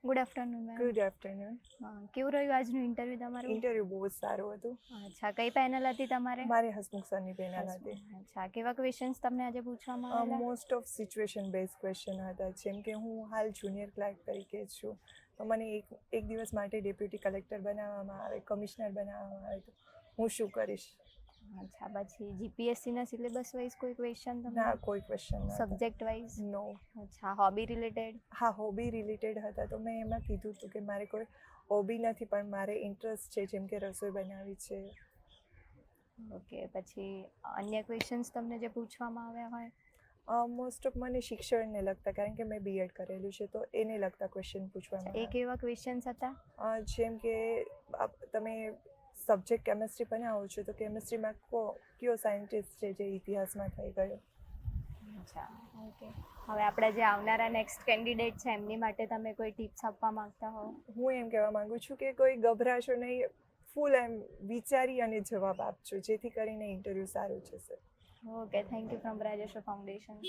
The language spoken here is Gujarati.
Good afternoon ma'am. Good afternoon. કેવું રહ્યું આજનું ઇન્ટરવ્યૂ તમારું? ઇન્ટરવ્યૂ બહુ જ સારું હતું. અચ્છા, કઈ પેનલ હતી તમારે? મારે હસમુખ સરની પેનલ હતી. અચ્છા, કેવા ક્વેશ્ચન્સ તમને આજે પૂછવામાં આવેલા? Most of situation base question હતા. જેમ કે હું હાલ જુનિયર ક્લાર્ક તરીકે છું, તો મને એક દિવસ માટે ડેપ્યુટી કલેક્ટર બનાવવામાં આવે, કમિશનર બનાવવામાં આવે, તો હું શું કરીશ? અચ્છા, પછી જીપીએસસીના સિલેબસ વાઇઝ કોઈ ક્વેશ્ચન તમને? ના, કોઈ ક્વેશ્ચન નહોતા. Subject wise? નો. અચ્છા, હોબી રિલેટેડ? હા, હોબી રિલેટેડ હતા. તો મેં એમાં કીધું હતું કે મારે કોઈ હોબી નથી, પણ મારે ઇન્ટરેસ્ટ છે, જેમ કે રસોઈ બનાવવી છે. ઓકે, પછી અન્ય ક્વેશ્ચન્સ તમને જે પૂછવામાં આવ્યા હોય? મોસ્ટ ઓફ મને શિક્ષણને લગતા, કારણ કે મેં બીએડ કરેલું છે, તો એને લગતા ક્વેશ્ચન પૂછવામાં એ કેવા ક્વેશ્ચન્સ હતા? જેમ કે તમે સબ્જેક્ટ કેમેસ્ટ્રી બનાવો છો, તો કેમેસ્ટ્રીમાં કયો સાયન્ટિસ્ટ છે જે ઇતિહાસમાં થઈ ગયો? અચ્છા, ઓકે. હવે આપણે જે આવનારા નેક્સ્ટ કેન્ડિડેટ છે એમની માટે તમે કોઈ ટિપ્સ આપવા માંગતા હો? હું એમ કહેવા માંગુ છું કે કોઈ ગભરાશો નહીં, ફૂલ એમ વિચારી અને જવાબ આપજો, જેથી કરીને ઇન્ટરવ્યૂ સારું જશે. Okay, thank you from Rajeshwar foundation.